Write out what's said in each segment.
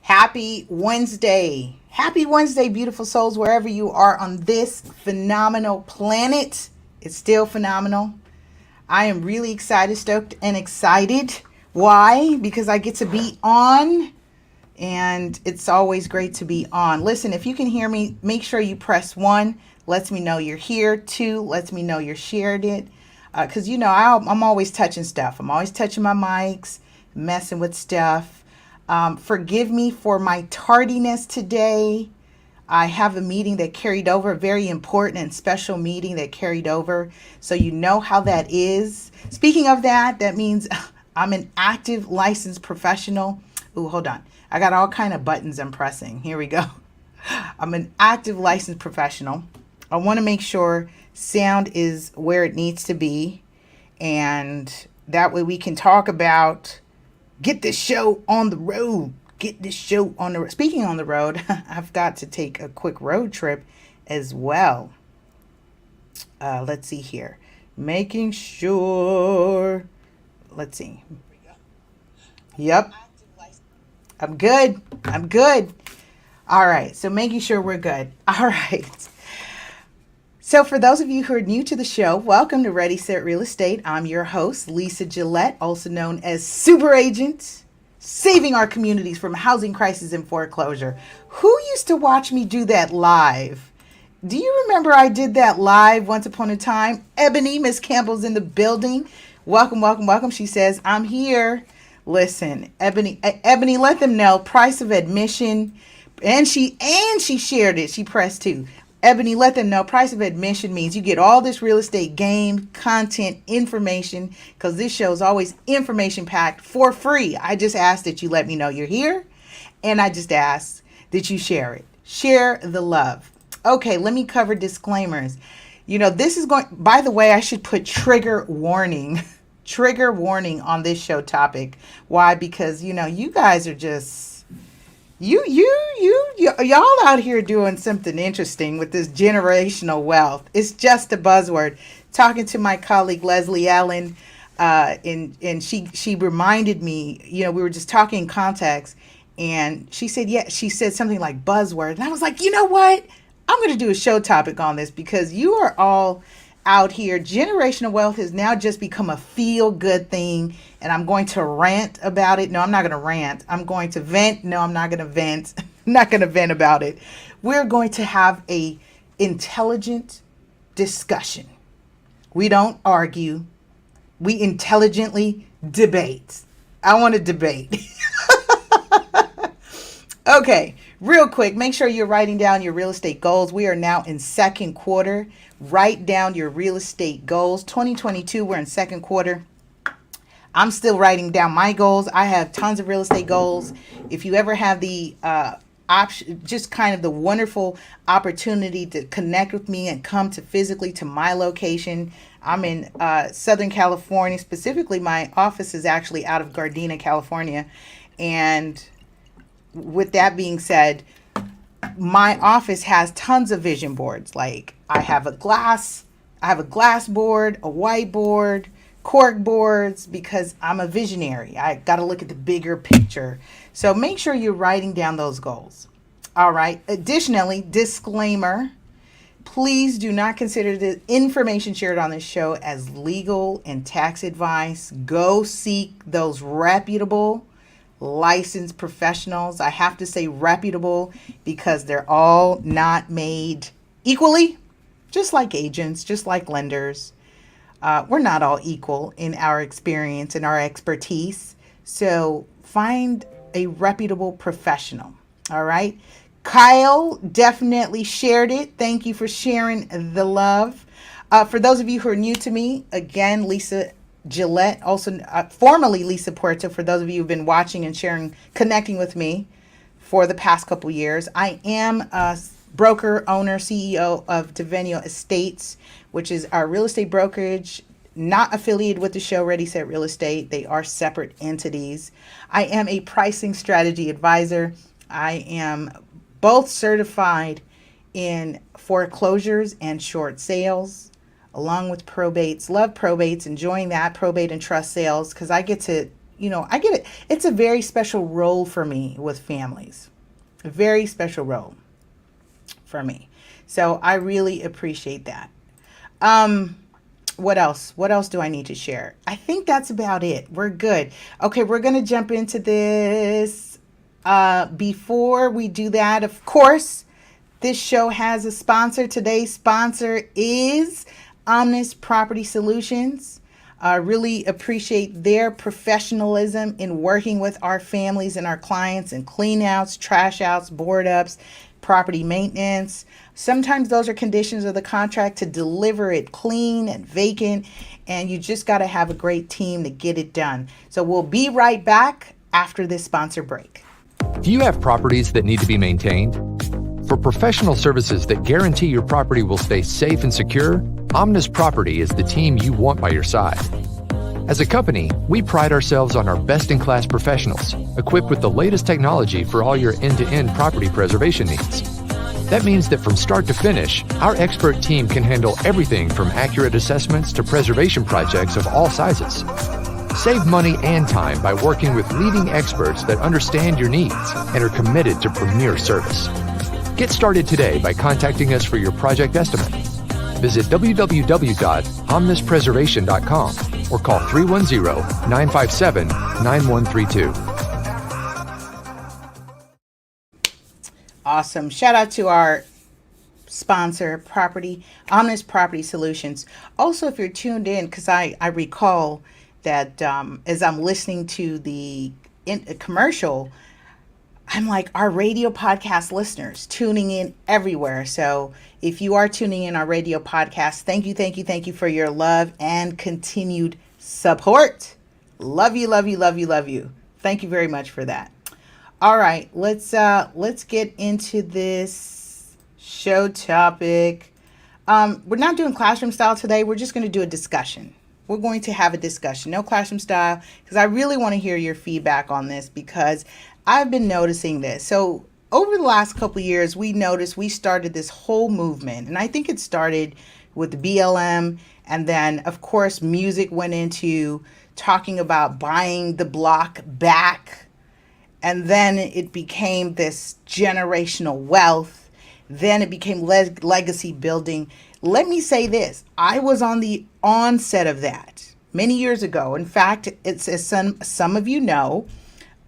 Happy Wednesday. Happy Wednesday, beautiful souls, wherever you are on this phenomenal planet. It's still phenomenal. I am really excited, stoked, and excited. Why? Because I get to be on, and it's always great to be on. Listen, if you can hear me, make sure you press one. Lets me know you're here. Two, lets me know you're shared it. Because, I'm always touching stuff. I'm always touching my mics, messing with stuff. Forgive me for my tardiness today. I have a meeting that carried over, a very important and special meeting that carried over. So you know how that is. Speaking of that, that means I'm an active licensed professional. Ooh, hold on. I got all kind of buttons I'm pressing. Here we go. I'm an active licensed professional. I want to make sure sound is where it needs to be. And that way we can talk about get this show on the road. Get this show on the road. Speaking on the road, I've got to take a quick road trip as well. Let's see here. Making sure. Let's see. Yep. I'm good. I'm good. All right. So making sure we're good. All right. So for those of you who are new to the show, welcome to Ready, Set, Real Estate. I'm your host, Lisa Gillett, also known as Super Agent, saving our communities from housing crisis and foreclosure. Who used to watch me do that live? Do you remember I did that live once upon a time? Ebony, Miss Campbell's in the building. Welcome, welcome, welcome. She says, I'm here. Listen, Ebony, let them know price of admission. And she shared it. She pressed 2. Ebony, let them know price of admission means you get all this real estate game, content, information, because this show is always information packed for free. I just ask that you let me know you're here, and I just ask that you share it. Share the love. Okay, let me cover disclaimers. This is going, by the way, I should put trigger warning. Trigger warning on this show topic. Why? Because, you guys are just... y'all out here doing something interesting with this generational wealth. It's just a buzzword. Talking to my colleague Leslie Allen, and she reminded me. We were just talking in context, and she said something like buzzword, and I was like, you know what? I'm going to do a show topic on this because you are all out here. Generational wealth has now just become a feel-good thing, and I'm going to rant about it. No, I'm not going to rant. I'm going to vent. No, I'm not going to vent. I'm not going to vent about it. We're going to have a intelligent discussion. We don't argue. We intelligently debate. I want to debate. Okay, real quick, make sure you're writing down your real estate goals. We are now in second quarter. Write down your real estate goals. 2022, we're in second quarter. I'm still writing down my goals. I have tons of real estate goals. If you ever have the option, just kind of the wonderful opportunity to connect with me and come to physically to my location. I'm in Southern California. Specifically, my office is actually out of Gardena, California. And with that being said, my office has tons of vision boards. Like I have a glass board, a whiteboard, cork boards, because I'm a visionary. I got to look at the bigger picture. So make sure you're writing down those goals. All right. Additionally, disclaimer, please do not consider the information shared on this show as legal and tax advice. Go seek those reputable licensed professionals. I have to say reputable because they're all not made equally, just like agents, just like lenders. We're not all equal in our experience and our expertise. So find a reputable professional. All right. Kyle definitely shared it. Thank you for sharing the love. For those of you who are new to me, again, Lisa Gillett, also formerly Lisa Puerto, for those of you who've been watching and sharing, connecting with me for the past couple years. I am a broker, owner, CEO of Devenio Estates, which is our real estate brokerage, not affiliated with the show Ready, Set, Real Estate. They are separate entities. I am a pricing strategy advisor. I am both certified in foreclosures and short sales, along with probates. Love probates, enjoying that, probate and trust sales, because I get to, I get it. It's a very special role for me with families. A very special role for me. So I really appreciate that. What else? What else do I need to share? I think that's about it. We're good. Okay, we're going to jump into this. Before we do that, of course, this show has a sponsor. Today's sponsor is Omnis Property Solutions. I really appreciate their professionalism in working with our families and our clients in clean outs, trash outs, board ups, property maintenance. Sometimes those are conditions of the contract to deliver it clean and vacant, and you just got to have a great team to get it done. So we'll be right back after this sponsor break. Do you have properties that need to be maintained? For professional services that guarantee your property will stay safe and secure, Omnis Property is the team you want by your side. As a company, we pride ourselves on our best-in-class professionals, equipped with the latest technology for all your end-to-end property preservation needs. That means that from start to finish, our expert team can handle everything from accurate assessments to preservation projects of all sizes. Save money and time by working with leading experts that understand your needs and are committed to premier service. Get started today by contacting us for your project estimate. Visit www.omnispreservation.com or call 310-957-9132. Awesome. Shout out to our sponsor, Omnis Property Solutions. Also, if you're tuned in, because I recall that as I'm listening to the commercial, I'm like, our radio podcast listeners tuning in everywhere. So if you are tuning in our radio podcast, thank you for your love and continued support. Love you, love you, love you, love you. Thank you very much for that. All right, let's get into this show topic. We're not doing classroom style today. We're just going to do a discussion. We're going to have a discussion, no classroom style, because I really want to hear your feedback on this because I've been noticing this. So over the last couple of years, we started this whole movement, and I think it started with BLM, and then of course music went into talking about buying the block back, and then it became this generational wealth. Then it became legacy building. Let me say this. I was on the onset of that many years ago. In fact, it's as some of you know,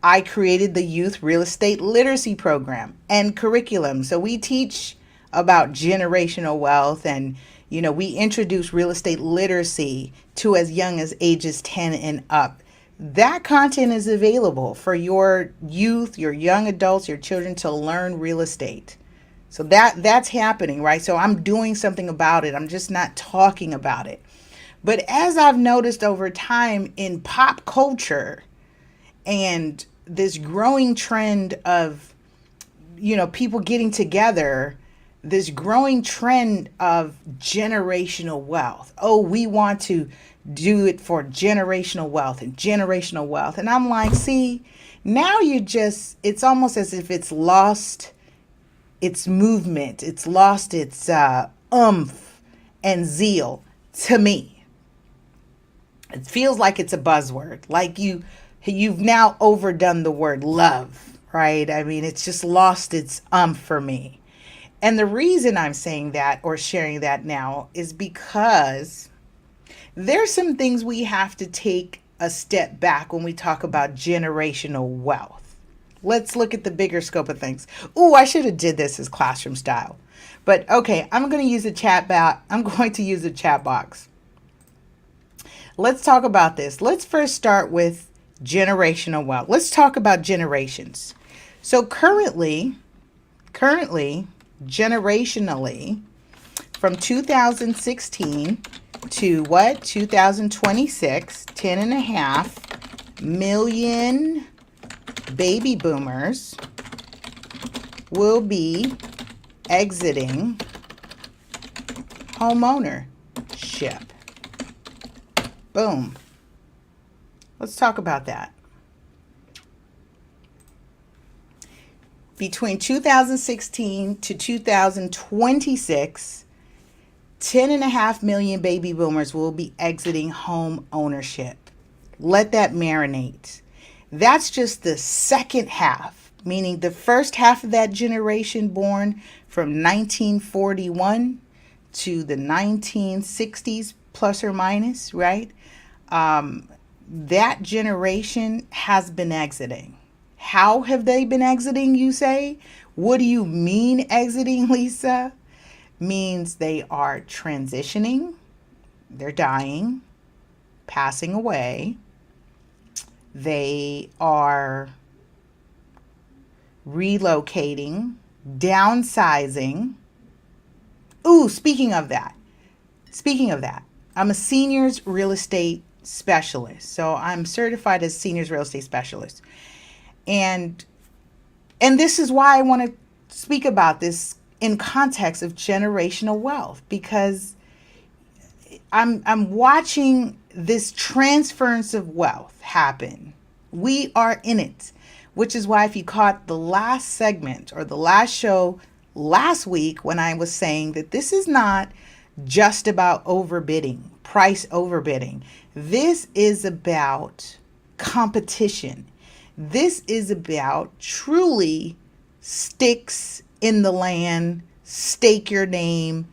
I created the Youth Real Estate Literacy Program and curriculum. So we teach about generational wealth, and we introduce real estate literacy to as young as ages 10 and up. That content is available for your youth, your young adults, your children to learn real estate. So that's happening, right? So I'm doing something about it. I'm just not talking about it. But as I've noticed over time in pop culture and this growing trend of, people getting together, this growing trend of generational wealth. Oh, we want to do it for generational wealth and generational wealth. And I'm like, see, now it's almost as if it's lost its movement. It's lost its oomph and zeal to me. It feels like it's a buzzword, like you've now overdone the word love, right? I mean, it's just lost its for me. And the reason I'm saying that or sharing that now is because there's some things we have to take a step back when we talk about generational wealth. Let's look at the bigger scope of things. Ooh, I should have did this as classroom style. But okay, I'm going to use the chat box. Let's talk about this. Let's first start with generational wealth. Let's talk about generations. So currently, generationally, from 2016 to 2026, 10.5 million baby boomers will be exiting homeownership. Boom. Let's talk about that. Between 2016 to 2026, 10.5 million baby boomers will be exiting home ownership. Let that marinate. That's just the second half, meaning the first half of that generation born from 1941 to the 1960s, plus or minus, right? That generation has been exiting. How have they been exiting, you say? What do you mean exiting, Lisa? Means they are transitioning, they're dying, passing away. They are relocating, downsizing. Ooh, speaking of that, I'm a seniors real estate specialist. So I'm certified as seniors real estate specialist. And this is why I want to speak about this in context of generational wealth, because I'm watching this transference of wealth happen. We are in it, which is why if you caught the last segment or the last show last week when I was saying that this is not just about overbidding, price overbidding. This is about competition. This is about truly sticks in the land, stake your name,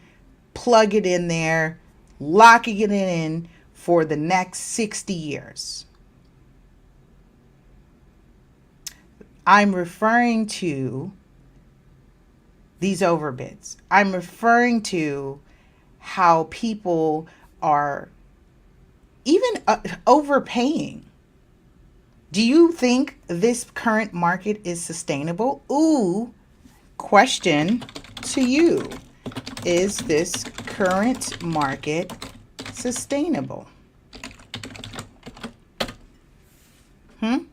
plug it in there, locking it in for the next 60 years. I'm referring to these overbids. I'm referring to how people are even overpaying. Do you think this current market is sustainable? Ooh, question to you. Is this current market sustainable? So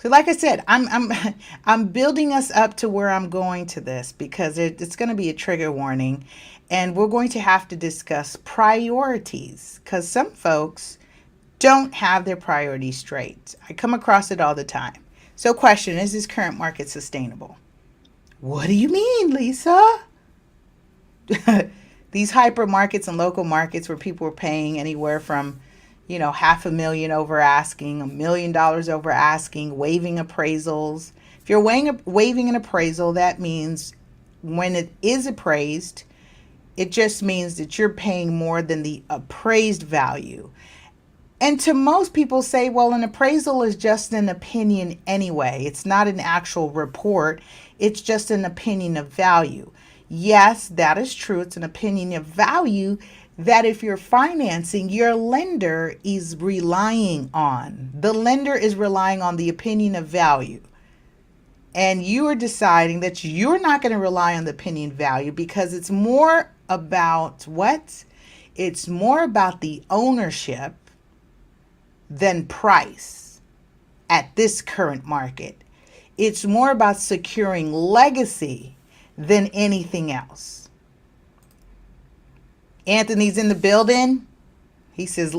like I said, I'm building us up to where I'm going to this, because it's going to be a trigger warning, and we're going to have to discuss priorities, because some folks don't have their priorities straight. I come across it all the time. So question, is this current market sustainable? What do you mean, Lisa? These hyper markets and local markets where people are paying anywhere from $500,000 over asking, $1 million over asking, waiving appraisals. If you're waiving an appraisal, that means when it is appraised, it just means that you're paying more than the appraised value. And to most people say, well, an appraisal is just an opinion anyway. It's not an actual report. It's just an opinion of value. Yes, that is true. It's an opinion of value that if you're financing, your lender is relying on. The lender is relying on the opinion of value. And you are deciding that you're not going to rely on the opinion value, because it's more about what? It's more about the ownership than price at this current market. It's more about securing legacy than anything else. Anthony's in the building. He says,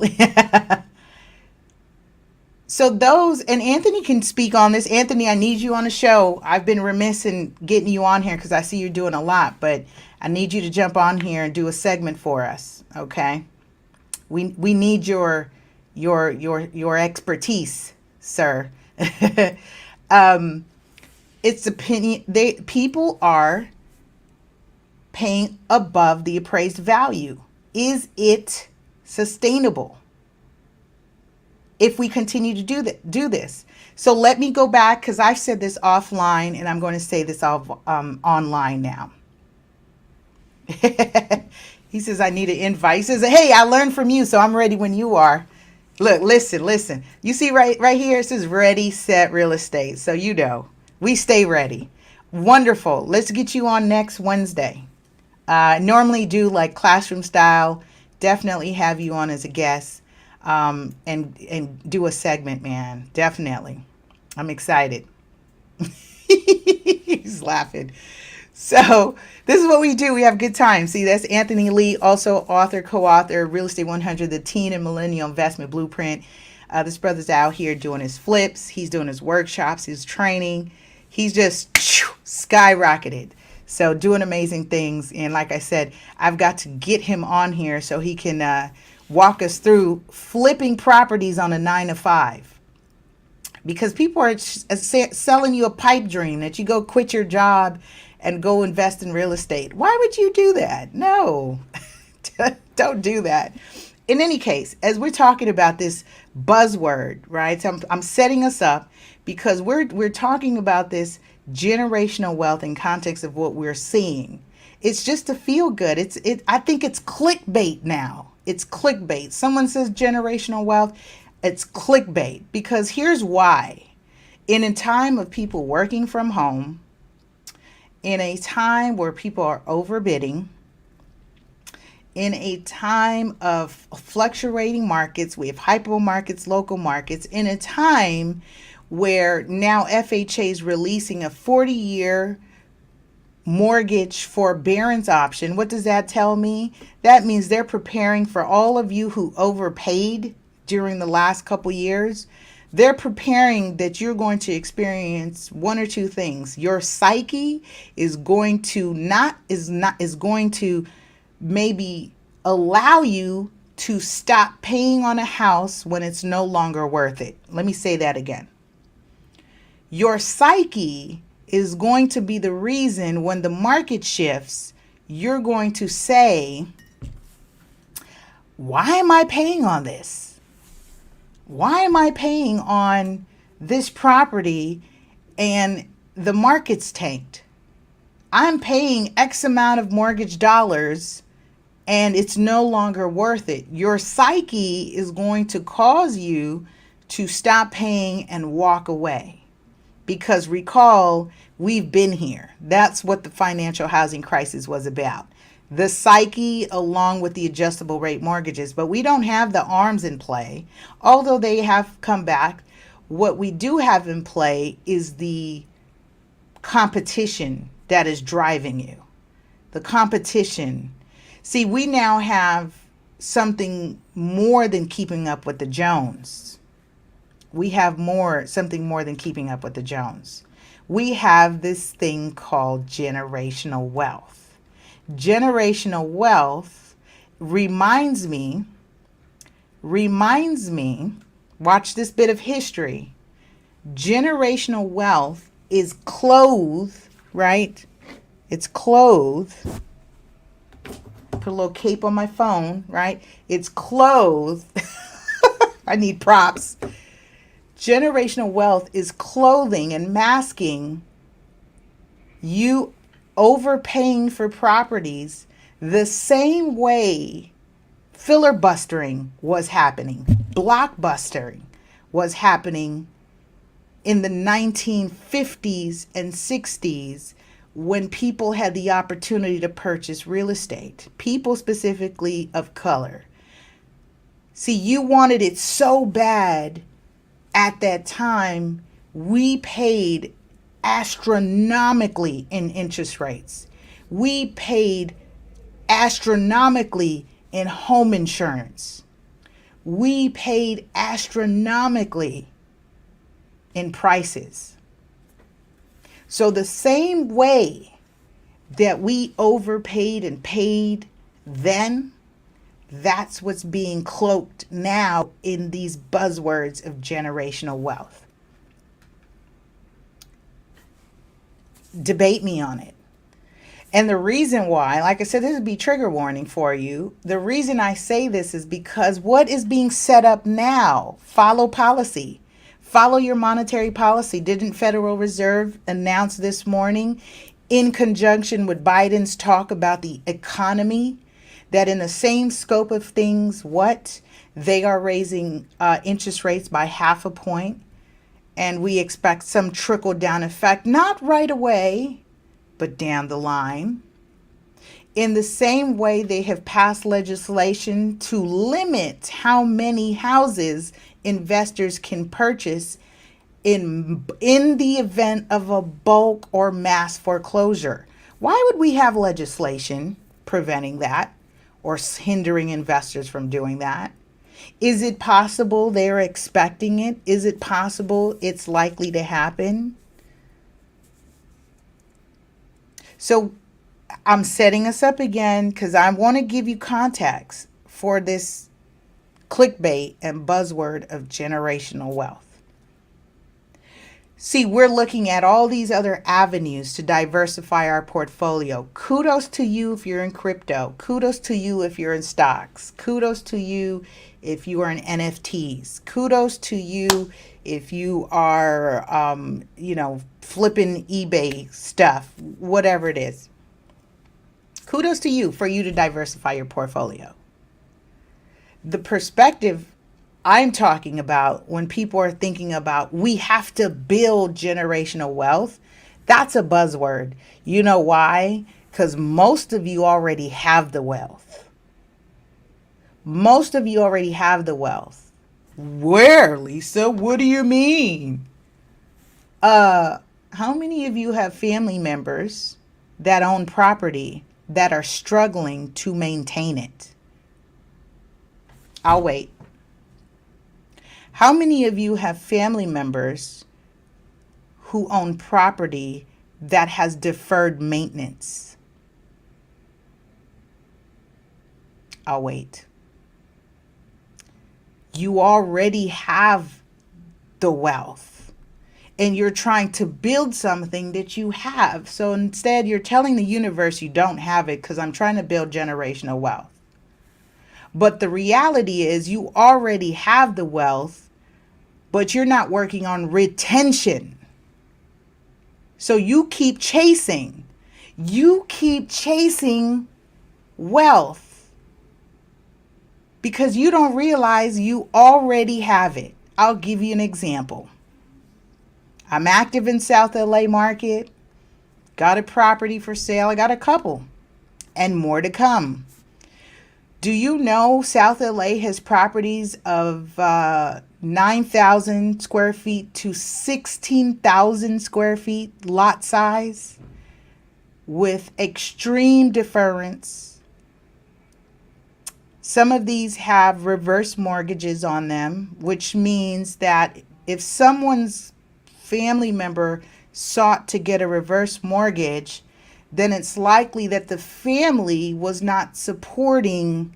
so those, and Anthony can speak on this. Anthony, I need you on the show. I've been remiss in getting you on here because I see you're doing a lot, but I need you to jump on here and do a segment for us. Okay. We need your expertise, sir. It's opinion. People are paying above the appraised value. Is it sustainable if we continue to do this? So let me go back, because I've said this offline and I'm going to say this online now. He says, I need an invite. He says, hey, I learned from you, so I'm ready when you are. Look, listen. You see right here, it says ready, set, real estate. So we stay ready. Wonderful. Let's get you on next Wednesday. Normally do like classroom style. Definitely have you on as a guest, and do a segment, man. Definitely. I'm excited. He's laughing. So this is what we do. We have good time. See, that's Anthony Lee, also author, co-author, Real Estate 100, the Teen and Millennial Investment Blueprint. This brother's out here doing his flips. He's doing his workshops, his training. He's just skyrocketed. So doing amazing things. And like I said, I've got to get him on here so he can walk us through flipping properties on a 9 to 5. because people are selling you a pipe dream that you go quit your job and go invest in real estate. Why would you do that? No, don't do that. In any case, as we're talking about this buzzword, right? So I'm setting us up because we're talking about this generational wealth in context of what we're seeing. It's just to feel good. I think it's clickbait now. It's clickbait. Someone says generational wealth, it's clickbait, because here's why. In a time of people working from home, in a time where people are overbidding, in a time of fluctuating markets, we have hyper markets, local markets, in a time where now FHA is releasing a 40-year mortgage forbearance option. What does that tell me? That means they're preparing for all of you who overpaid during the last couple years. They're preparing that you're going to experience one or two things. Your psyche is going to maybe allow you to stop paying on a house when it's no longer worth it. Let me say that again. Your psyche is going to be the reason when the market shifts, you're going to say, why am I paying on this? Why am I paying on this property and the market's tanked? I'm paying X amount of mortgage dollars and it's no longer worth it. Your psyche is going to cause you to stop paying and walk away. Because recall, we've been here. That's what the financial housing crisis was about. The psyche along with the adjustable rate mortgages. But we don't have the arms in play, although they have come back. What we do have in play is the competition that is driving you. The competition. See, we now have something more than keeping up with the Jones. We have something more than keeping up with the Jones. We have this thing called generational wealth. Generational wealth reminds me, watch this bit of history. Generational wealth is clothed, right? It's clothed. Put a little cape on my phone, right? It's clothed. I need props. Generational wealth is clothing and masking you overpaying for properties the same way filibustering was happening, blockbustering was happening in the 1950s and 60s when people had the opportunity to purchase real estate, people specifically of color. See, you wanted it so bad. At that time, we paid astronomically in interest rates. We paid astronomically in home insurance. We paid astronomically in prices. So the same way that we overpaid and paid then, that's what's being cloaked now in these buzzwords of generational wealth. Debate me on it. And the reason why, like I said, this would be trigger warning for you. The reason I say this is because what is being set up now? Follow policy. Follow your monetary policy. Didn't Federal Reserve announce this morning, in conjunction with Biden's talk about the economy, that in the same scope of things, they are raising interest rates by 0.5 point, and we expect some trickle down effect, not right away, but down the line. In the same way, they have passed legislation to limit how many houses investors can purchase in the event of a bulk or mass foreclosure. Why would we have legislation preventing that or hindering investors from doing that? Is it possible they're expecting it? Is it possible it's likely to happen? So I'm setting us up again because I want to give you context for this clickbait and buzzword of generational wealth. See, we're looking at all these other avenues to diversify our portfolio. Kudos to you if you're in crypto. Kudos to you if you're in stocks. Kudos to you if you are in NFTs. Kudos to you if you are, flipping eBay stuff, whatever it is. Kudos to you for you to diversify your portfolio. The perspective I'm talking about when people are thinking about we have to build generational wealth, that's a buzzword. You know why? Because most of you already have the wealth. Most of you already have the wealth. Where, Lisa? What do you mean? How many of you have family members that own property that are struggling to maintain it? I'll wait. How many of you have family members who own property that has deferred maintenance? I'll wait. You already have the wealth and you're trying to build something that you have. So instead, you're telling the universe you don't have it because I'm trying to build generational wealth. But the reality is you already have the wealth, but you're not working on retention. So you keep chasing. You keep chasing wealth because you don't realize you already have it. I'll give you an example. I'm active in South LA market. Got a property for sale. I got a couple and more to come. Do you know South LA has properties of 9,000 square feet to 16,000 square feet lot size with extreme deference? Some of these have reverse mortgages on them, which means that if someone's family member sought to get a reverse mortgage, then it's likely that the family was not supporting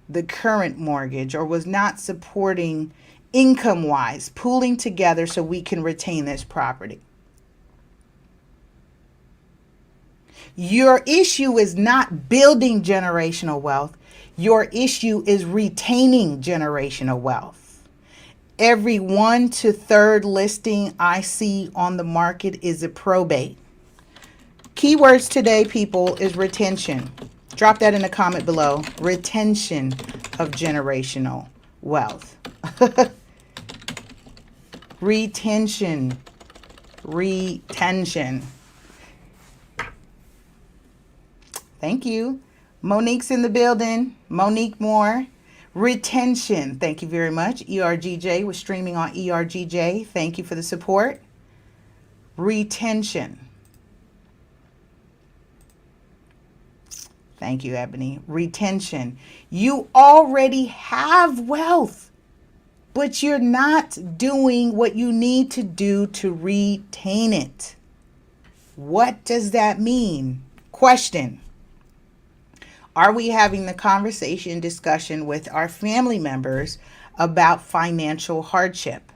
the current mortgage or was not supporting income-wise, pooling together so we can retain this property. Your issue is not building generational wealth. Your issue is retaining generational wealth. Every 1 to 3rd listing I see on the market is a probate. Keywords today, people, is retention. Drop that in the comment below. Retention of generational wealth. Retention. Retention. Thank you. Monique's in the building. Monique Moore. Retention. Thank you very much. ERGJ was streaming on ERGJ. Thank you for the support. Retention. Thank you, Ebony. Retention. You already have wealth, but you're not doing what you need to do to retain it. What does that mean? Question. Are we having the conversation, discussion with our family members about financial hardship?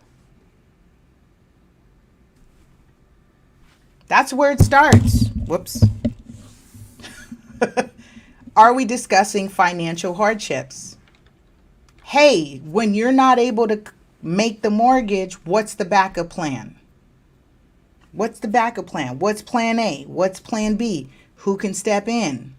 That's where it starts. Whoops. Are we discussing financial hardships? Hey, when you're not able to make the mortgage, what's the backup plan? What's the backup plan? What's plan A? What's plan B? Who can step in?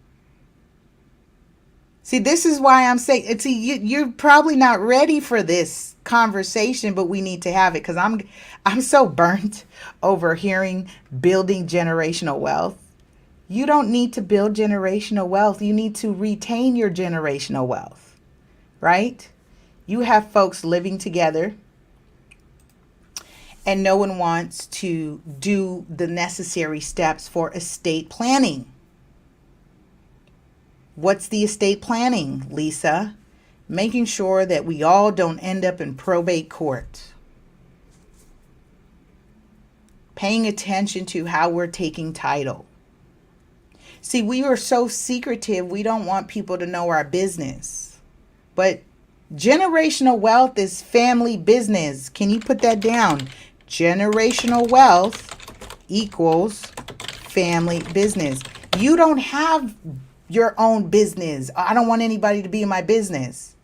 See, this is why I'm saying, you're probably not ready for this conversation, but we need to have it because I'm so burnt over hearing building generational wealth. You don't need to build generational wealth. You need to retain your generational wealth, right? You have folks living together and no one wants to do the necessary steps for estate planning. What's the estate planning, Lisa? Making sure that we all don't end up in probate court. Paying attention to how we're taking title. See, we are so secretive, we don't want people to know our business. But generational wealth is family business. Can you put that down? Generational wealth equals family business. You don't have your own business. I don't want anybody to be in my business.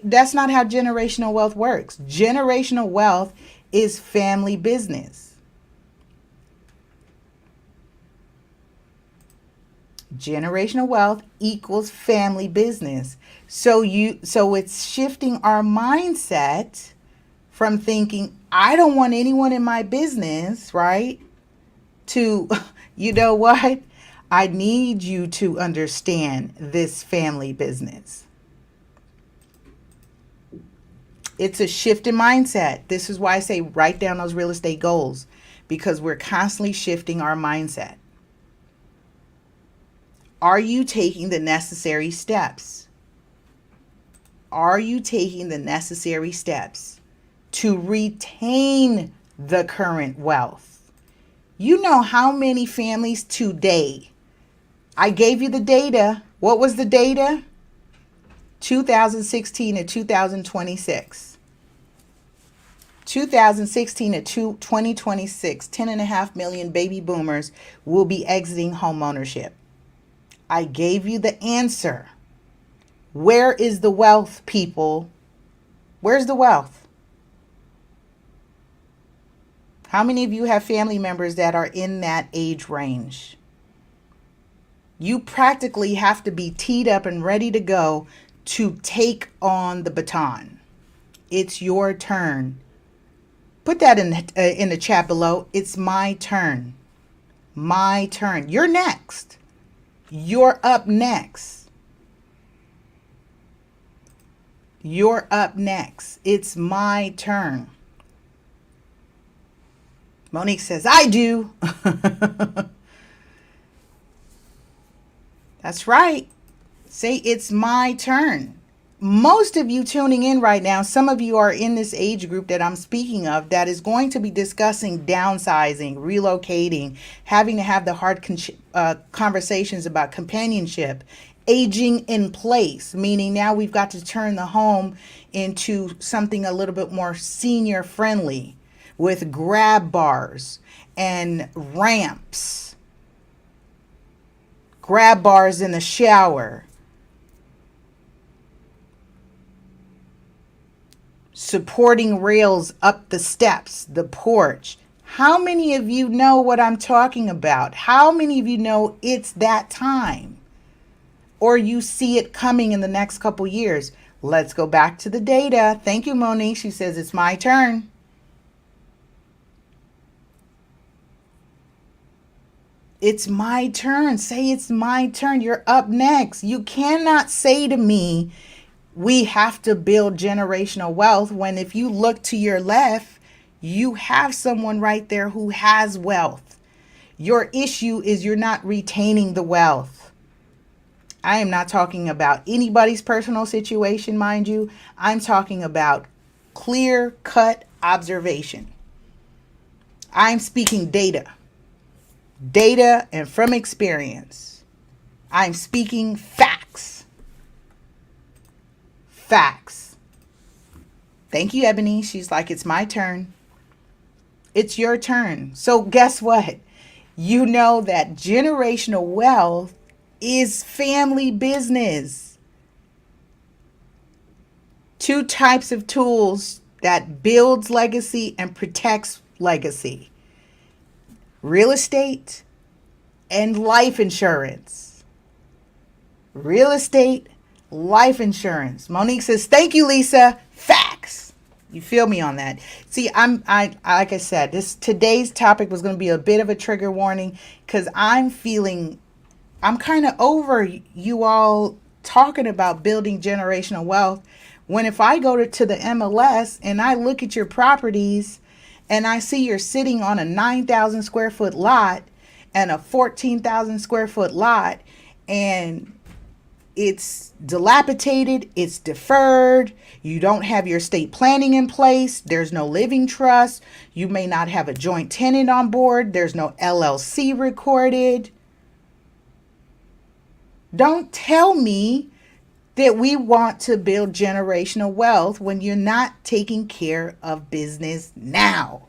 That's not how generational wealth works. Generational wealth is family business. Generational wealth equals family business. So it's shifting our mindset from thinking, I don't want anyone in my business, right? To, you know what? I need you to understand this family business. It's a shift in mindset. This is why I say write down those real estate goals, because we're constantly shifting our mindset. Are you taking the necessary steps? Are you taking the necessary steps to retain the current wealth? You know how many families today, I gave you the data. What was the data? 2016 to 2026. 2016 to 2026, 10.5 million baby boomers will be exiting home ownership. I gave you the answer. Where is the wealth, people? Where's the wealth? How many of you have family members that are in that age range? You practically have to be teed up and ready to go to take on the baton. It's your turn. Put that in the chat below. It's my turn. My turn. You're next. You're up next. You're up next. It's my turn. Monique says, I do. That's right. Say it's my turn. Most of you tuning in right now, some of you are in this age group that I'm speaking of that is going to be discussing downsizing, relocating, having to have the hard conversations about companionship, aging in place, meaning now we've got to turn the home into something a little bit more senior friendly with grab bars and ramps, grab bars in the shower, supporting rails up the steps, the porch. How many of you know what I'm talking about? How many of you know it's that time? Or you see it coming in the next couple years? Let's go back to the data. Thank you, Monique. She says it's my turn. It's my turn. Say it's my turn. You're up next. You cannot say to me, we have to build generational wealth, when if you look to your left, you have someone right there who has wealth. Your issue is you're not retaining the wealth. I am not talking about anybody's personal situation, mind you. I'm talking about clear-cut observation. I'm speaking data. Data and from experience. I'm speaking facts. Facts. Thank you, Ebony. She's like, it's my turn. It's your turn. So guess what? You know that generational wealth is family business. Two types of tools that builds legacy and protects legacy. Real estate and life insurance. Real estate, life insurance. Monique says, thank you, Lisa. Facts. You feel me on that? See, I like I said, today's topic was going to be a bit of a trigger warning, because I'm kind of over you all talking about building generational wealth, when if I go to the MLS and I look at your properties and I see you're sitting on a 9,000 square foot lot and a 14,000 square foot lot, and it's dilapidated, it's deferred, you don't have your estate planning in place, there's no living trust, you may not have a joint tenant on board, there's no LLC recorded. Don't tell me that we want to build generational wealth when you're not taking care of business now.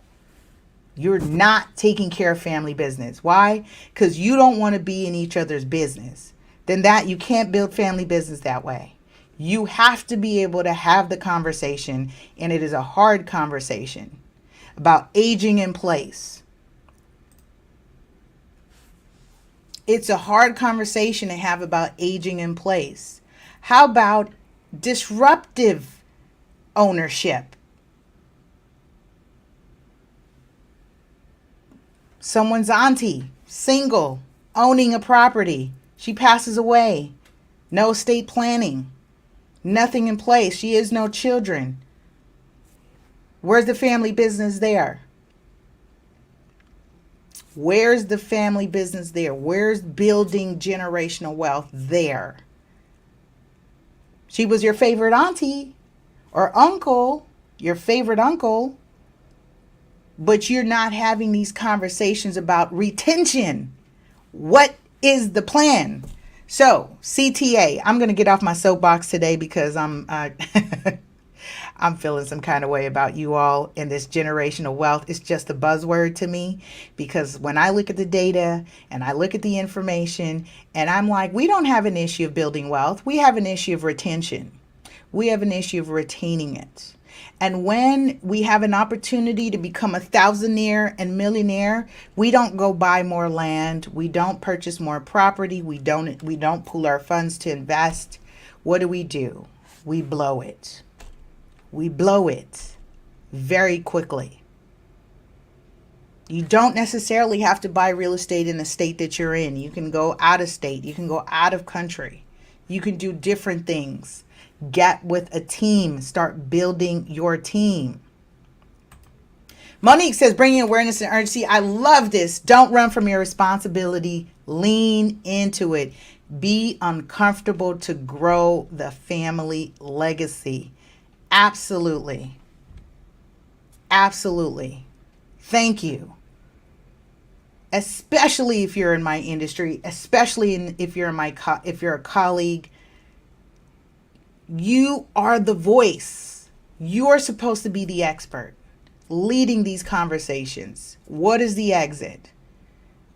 You're not taking care of family business. Why? Because you don't want to be in each other's business. Then you can't build family business that way. You have to be able to have the conversation, and it is a hard conversation about aging in place. It's a hard conversation to have about aging in place. How about disruptive ownership? Someone's auntie, single, owning a property. She passes away. No estate planning. Nothing in place. She has no children. Where's the family business there? Where's the family business there? Where's building generational wealth there? She was your favorite auntie or uncle, your favorite uncle, but you're not having these conversations about retention. What is the plan? So, CTA, I'm going to get off my soapbox today because I'm feeling some kind of way about you all, and this generational wealth is just a buzzword to me, because when I look at the data and I look at the information and I'm like, we don't have an issue of building wealth. We have an issue of retention. We have an issue of retaining it. And when we have an opportunity to become a thousandaire and millionaire, we don't go buy more land. We don't purchase more property. We don't pool our funds to invest. What do? We blow it. We blow it very quickly. You don't necessarily have to buy real estate in the state that you're in. You can go out of state. You can go out of country. You can do different things. Get with a team. Start building your team. Monique says, bringing awareness and urgency. I love this. Don't run from your responsibility. Lean into it. Be uncomfortable to grow the family legacy. Absolutely. Absolutely. Thank you. Especially if you're in my industry, especially if you're a colleague. You are the voice. You're supposed to be the expert leading these conversations. What is the exit?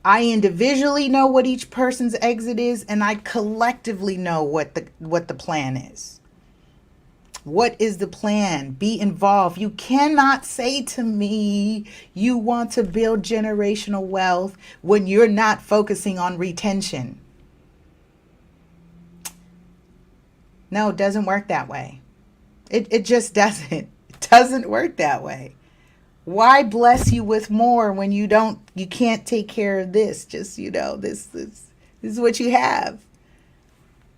I individually know what each person's exit is, and I collectively know what the plan is. What is the plan? Be involved. You cannot say to me you want to build generational wealth when you're not focusing on retention. No, it doesn't work that way. It just doesn't. It doesn't work that way. Why bless you with more when you can't take care of this? Just, this is what you have.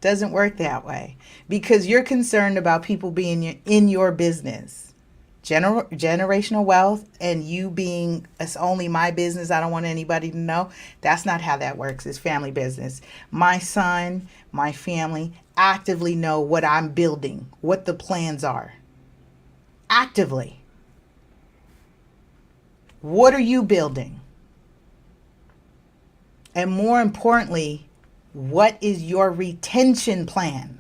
Doesn't work that way, because you're concerned about people being in your business. Generational wealth and you being, it's only my business, I don't want anybody to know. That's not how that works. It's family business. My son, my family actively know what I'm building, what the plans are. Actively. What are you building? And more importantly, what is your retention plan?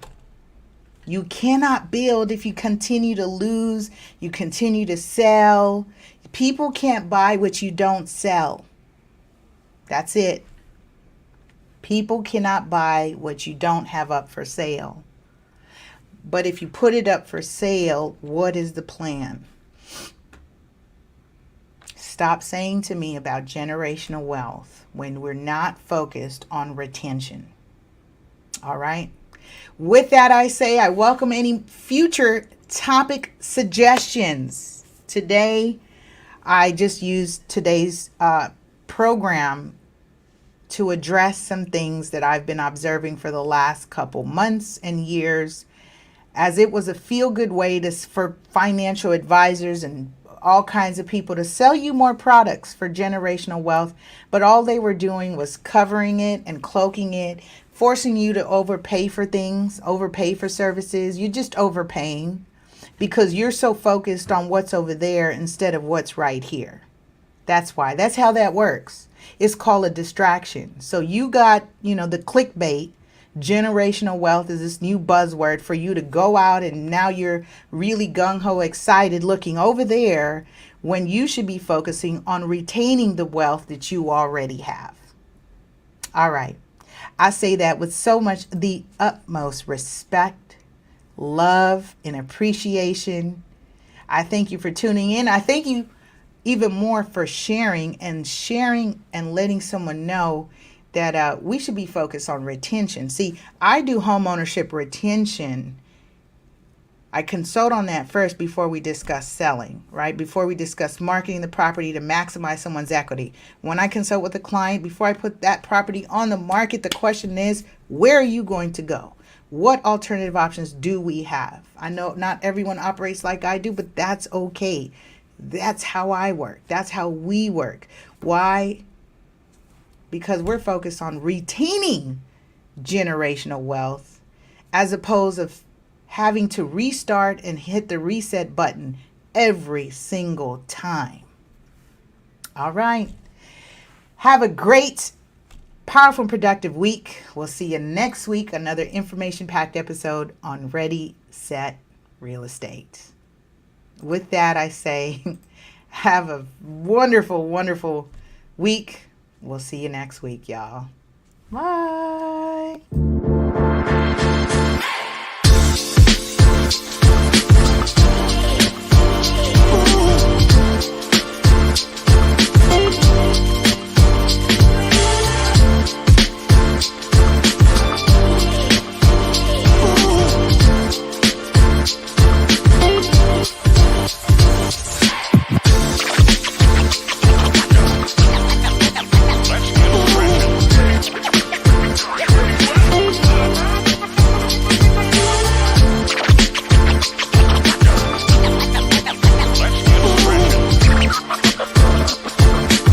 You cannot build if you continue to lose, you continue to sell. People can't buy what you don't sell. That's it. People cannot buy what you don't have up for sale. But if you put it up for sale, what is the plan? Stop saying to me about generational wealth when we're not focused on retention. All right? With that, I say I welcome any future topic suggestions. Today, I just used today's program to address some things that I've been observing for the last couple months and years, as it was a feel-good way for financial advisors and all kinds of people to sell you more products for generational wealth, but all they were doing was covering it and cloaking it, forcing you to overpay for things, overpay for services. You're just overpaying because you're so focused on what's over there instead of what's right here. That's why. That's how that works. It's called a distraction. So you got, the clickbait. Generational wealth is this new buzzword for you to go out, and now you're really gung-ho excited looking over there when you should be focusing on retaining the wealth that you already have. All right. I say that with so much the utmost respect, love, and appreciation. I thank you for tuning in. I thank you even more for sharing and letting someone know that we should be focused on retention. See, I do homeownership retention. I consult on that first before we discuss selling, right? Before we discuss marketing the property to maximize someone's equity. When I consult with a client, before I put that property on the market, the question is, where are you going to go? What alternative options do we have? I know not everyone operates like I do, but that's okay. That's how I work. That's how we work. Why? Because we're focused on retaining generational wealth as opposed to having to restart and hit the reset button every single time. All right. Have a great, powerful, and productive week. We'll see you next week. Another information-packed episode on Ready, Set, Real Estate. With that, I say, have a wonderful, wonderful week. We'll see you next week, y'all. Bye.